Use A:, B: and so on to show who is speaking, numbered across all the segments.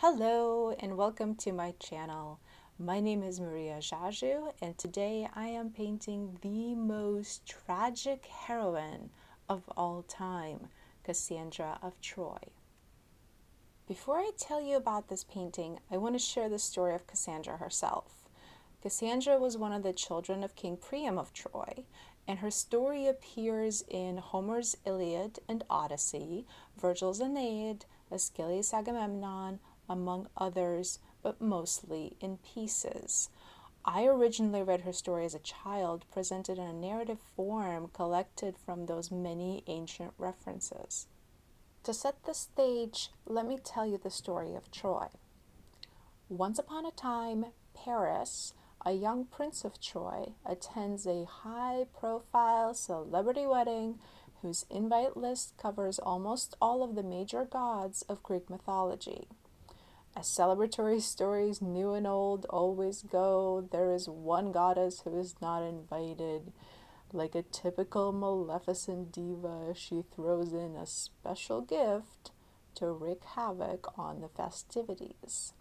A: Hello and welcome to my channel. My name is Maria Jaju and today I am painting the most tragic heroine of all time, Cassandra of Troy. Before I tell you about this painting, I want to share the story of Cassandra herself. Cassandra was one of the children of King Priam of Troy, and her story appears in Homer's Iliad and Odyssey, Virgil's Aeneid, Aeschylus' Agamemnon, among others, but mostly in pieces. I originally read her story as a child, presented in a narrative form collected from those many ancient references. To set the stage, let me tell you the story of Troy. Once upon a time, Paris, a young prince of Troy, attends a high-profile celebrity wedding whose invite list covers almost all of the major gods of Greek mythology. As celebratory stories new and old always go, there is one goddess who is not invited. Like a typical Maleficent diva, she throws in a special gift to wreak havoc on the festivities.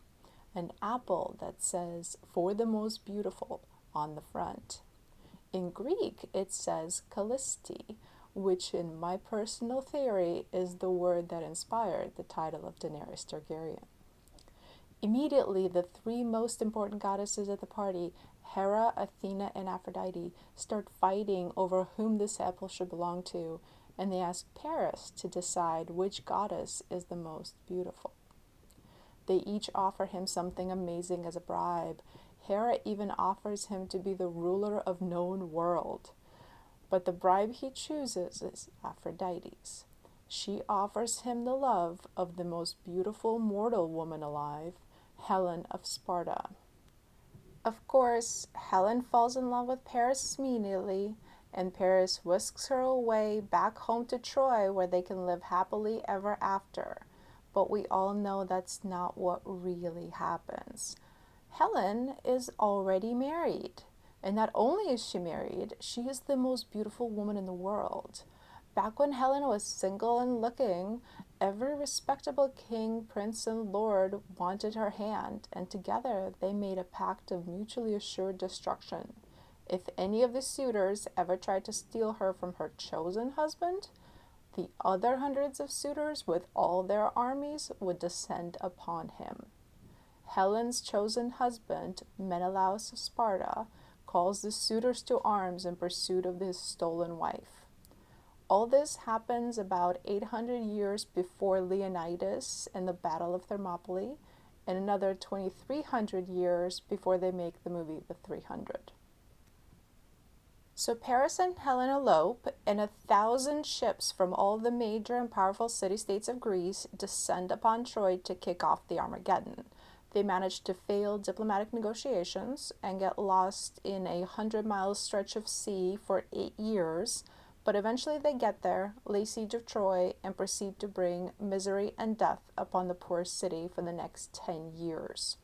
A: An apple that says, "For the most beautiful," on the front. In Greek, it says Callisti, which in my personal theory is the word that inspired the title of Daenerys Targaryen. Immediately, the three most important goddesses at the party, Hera, Athena, and Aphrodite, start fighting over whom this apple should belong to, and they ask Paris to decide which goddess is the most beautiful. They each offer him something amazing as a bribe. Hera even offers him to be the ruler of known world. But the bribe he chooses is Aphrodite's. She offers him the love of the most beautiful mortal woman alive, Helen of Sparta. Of course, Helen falls in love with Paris immediately, and Paris whisks her away back home to Troy where they can live happily ever after. But we all know that's not what really happens. Helen is already married, and not only is she married, she is the most beautiful woman in the world. Back when Helen was single and looking, every respectable king, prince, and lord wanted her hand, and together they made a pact of mutually assured destruction. If any of the suitors ever tried to steal her from her chosen husband, the other hundreds of suitors with all their armies would descend upon him. Helen's chosen husband, Menelaus of Sparta, calls the suitors to arms in pursuit of his stolen wife. All this happens about 800 years before Leonidas and the Battle of Thermopylae, and another 2300 years before they make the movie The 300. So Paris and Helen elope, and 1,000 ships from all the major and powerful city-states of Greece descend upon Troy to kick off the Armageddon. They manage to fail diplomatic negotiations and get lost in a 100-mile stretch of sea for 8 years, but eventually they get there, lay siege of Troy, and proceed to bring misery and death upon the poor city for the next 10 years.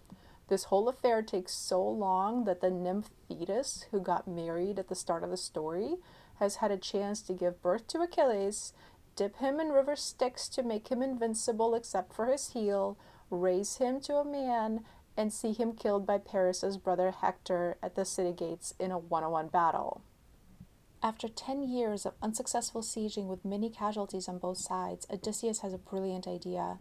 A: This whole affair takes so long that the nymph Thetis, who got married at the start of the story, has had a chance to give birth to Achilles, dip him in river Styx to make him invincible except for his heel, raise him to a man, and see him killed by Paris's brother Hector at the city gates in a one-on-one battle. After 10 years of unsuccessful sieging with many casualties on both sides, Odysseus has a brilliant idea.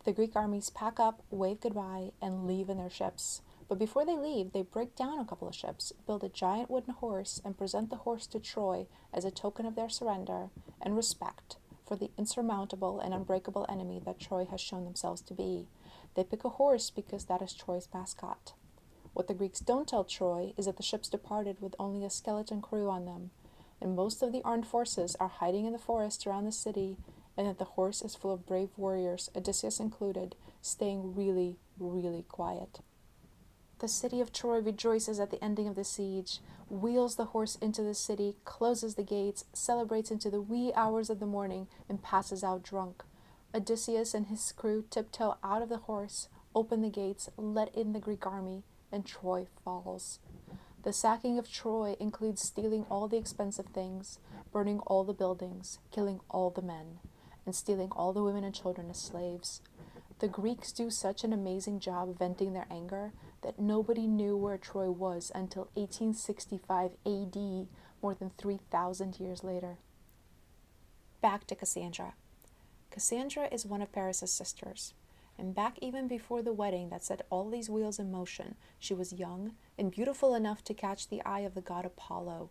A: The Greek armies pack up, wave goodbye, and leave in their ships. But before they leave, they break down a couple of ships, build a giant wooden horse, and present the horse to Troy as a token of their surrender and respect for the insurmountable and unbreakable enemy that Troy has shown themselves to be. They pick a horse because that is Troy's mascot. What the Greeks don't tell Troy is that the ships departed with only a skeleton crew on them, and most of the armed forces are hiding in the forest around the city, and that the horse is full of brave warriors, Odysseus included, staying really, really quiet. The city of Troy rejoices at the ending of the siege, wheels the horse into the city, closes the gates, celebrates into the wee hours of the morning, and passes out drunk. Odysseus and his crew tiptoe out of the horse, open the gates, let in the Greek army, and Troy falls. The sacking of Troy includes stealing all the expensive things, burning all the buildings, killing all the men, and stealing all the women and children as slaves. The Greeks do such an amazing job of venting their anger that nobody knew where Troy was until 1865 AD, more than 3,000 years later. Back to Cassandra. Cassandra is one of Paris's sisters, and back even before the wedding that set all these wheels in motion, she was young and beautiful enough to catch the eye of the god Apollo.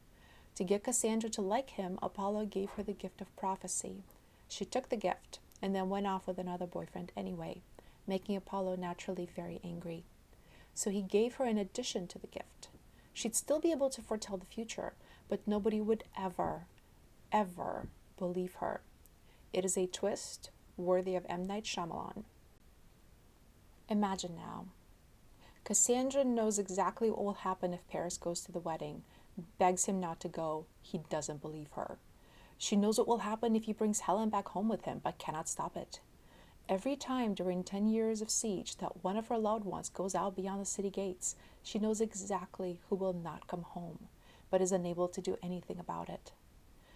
A: To get Cassandra to like him, Apollo gave her the gift of prophecy. She took the gift and then went off with another boyfriend anyway, making Apollo naturally very angry. So he gave her an addition to the gift. She'd still be able to foretell the future, but nobody would ever believe her. It is a twist worthy of M. Night Shyamalan. Imagine now. Cassandra knows exactly what will happen if Paris goes to the wedding, begs him not to go. He doesn't believe her. She knows what will happen if he brings Helen back home with him, but cannot stop it. Every time during 10 years of siege that one of her loved ones goes out beyond the city gates, she knows exactly who will not come home, but is unable to do anything about it.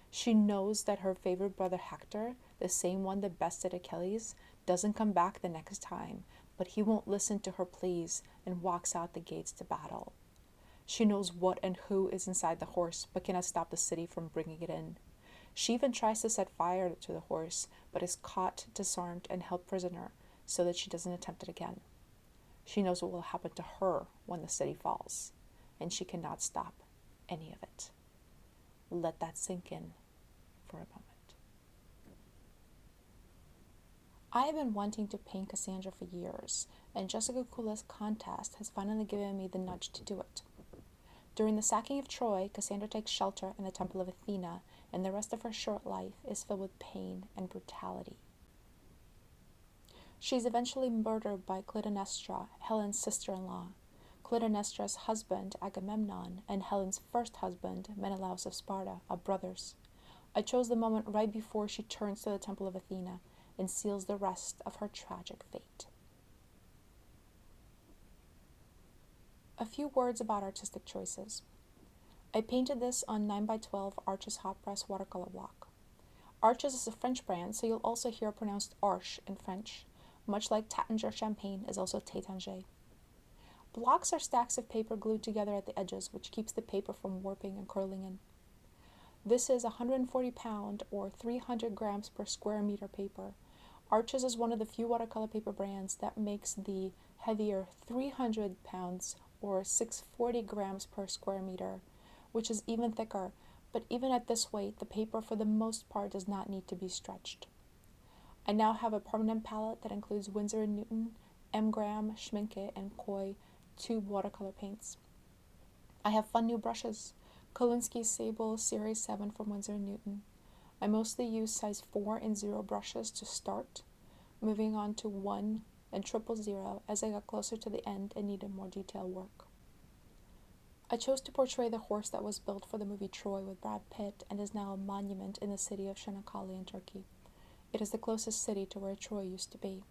A: She knows that her favorite brother Hector, the same one that bested Achilles, doesn't come back the next time, but he won't listen to her pleas and walks out the gates to battle. She knows what and who is inside the horse, but cannot stop the city from bringing it in. She even tries to set fire to the horse, but is caught, disarmed, and held prisoner so that she doesn't attempt it again. She knows what will happen to her when the city falls, and she cannot stop any of it. Let that sink in for a moment. I have been wanting to paint Cassandra for years, and Jessica Kula's contest has finally given me the nudge to do it. During the sacking of Troy, Cassandra takes shelter in the temple of Athena, and the rest of her short life is filled with pain and brutality. She is eventually murdered by Clytemnestra, Helen's sister-in-law. Clytemnestra's husband, Agamemnon, and Helen's first husband, Menelaus of Sparta, are brothers. I chose the moment right before she turns to the temple of Athena and seals the rest of her tragic fate. A few words about artistic choices. I painted this on 9x12 Arches hot press watercolor block. Arches is a French brand, so you'll also hear it pronounced Arche in French, much like Taittinger champagne is also Taittinger. Blocks are stacks of paper glued together at the edges, which keeps the paper from warping and curling in. This is 140 pound or 300 grams per square meter paper. Arches is one of the few watercolor paper brands that makes the heavier 300 pounds or 640 grams per square meter, which is even thicker, but even at this weight, the paper for the most part does not need to be stretched. I now have a permanent palette that includes Winsor & Newton, M-Gram, Schmincke, and Koi tube watercolor paints. I have fun new brushes, Kolinsky Sable Series 7 from Winsor & Newton. I mostly use size 4 and 0 brushes to start, moving on to 1 and 000 as I got closer to the end and needed more detailed work. I chose to portray the horse that was built for the movie Troy with Brad Pitt and is now a monument in the city of Schmincke in Turkey. It is the closest city to where Troy used to be.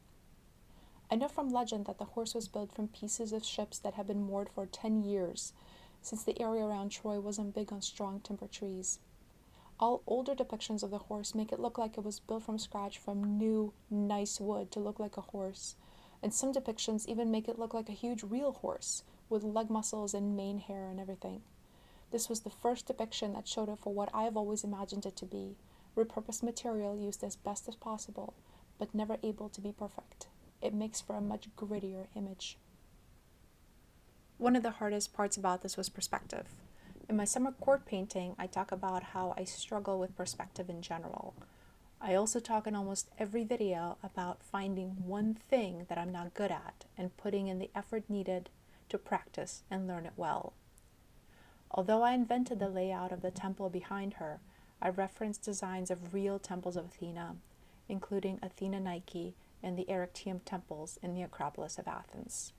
A: I know from legend that the horse was built from pieces of ships that had been moored for 10 years, since the area around Troy wasn't big on strong timber trees. All older depictions of the horse make it look like it was built from scratch from new, nice wood to look like a horse, and some depictions even make it look like a huge real horse, with leg muscles and mane hair and everything. This was the first depiction that showed it for what I have always imagined it to be, repurposed material used as best as possible, but never able to be perfect. It makes for a much grittier image. One of the hardest parts about this was perspective. In my summer court painting, I talk about how I struggle with perspective in general. I also talk in almost every video about finding one thing that I'm not good at and putting in the effort needed to practice and learn it well. Although I invented the layout of the temple behind her, I referenced designs of real temples of Athena, including Athena Nike and the Erechtheum temples in the Acropolis of Athens.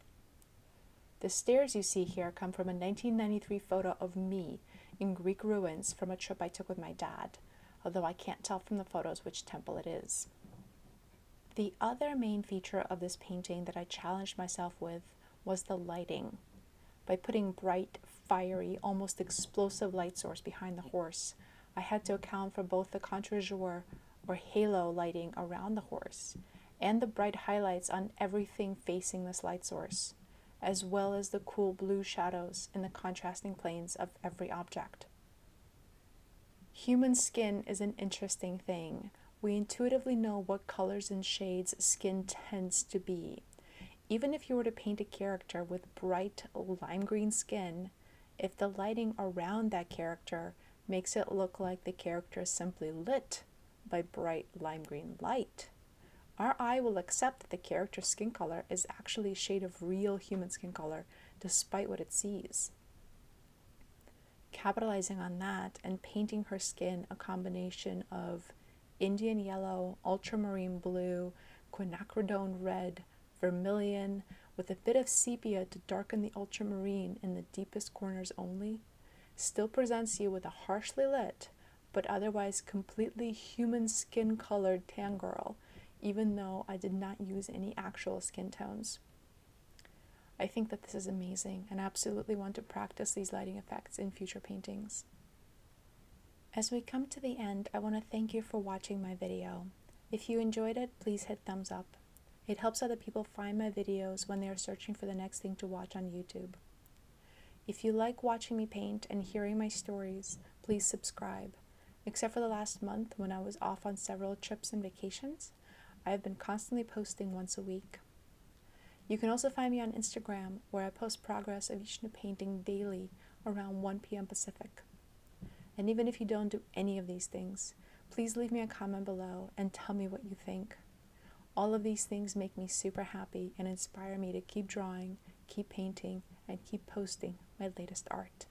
A: The stairs you see here come from a 1993 photo of me in Greek ruins from a trip I took with my dad, although I can't tell from the photos which temple it is. The other main feature of this painting that I challenged myself with was the lighting. By putting bright, fiery, almost explosive light source behind the horse, I had to account for both the contre-jour or halo lighting around the horse and the bright highlights on everything facing this light source, as well as the cool blue shadows in the contrasting planes of every object. Human skin is an interesting thing. We intuitively know what colors and shades skin tends to be. Even if you were to paint a character with bright lime green skin, if the lighting around that character makes it look like the character is simply lit by bright lime green light, our eye will accept that the character's skin color is actually a shade of real human skin color, despite what it sees. Capitalizing on that and painting her skin a combination of Indian yellow, ultramarine blue, quinacridone red, vermilion, with a bit of sepia to darken the ultramarine in the deepest corners only, still presents you with a harshly lit, but otherwise completely human skin colored tan girl, even though I did not use any actual skin tones. I think that this is amazing and absolutely want to practice these lighting effects in future paintings. As we come to the end, I want to thank you for watching my video. If you enjoyed it, please hit thumbs up. It helps other people find my videos when they are searching for the next thing to watch on YouTube. If you like watching me paint and hearing my stories, please subscribe. Except for the last month when I was off on several trips and vacations, I have been constantly posting once a week. You can also find me on Instagram, where I post progress of each new painting daily around 1 p.m. Pacific. And even if you don't do any of these things, please leave me a comment below and tell me what you think. All of these things make me super happy and inspire me to keep drawing, keep painting, and keep posting my latest art.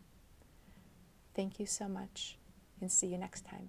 A: Thank you so much, and see you next time.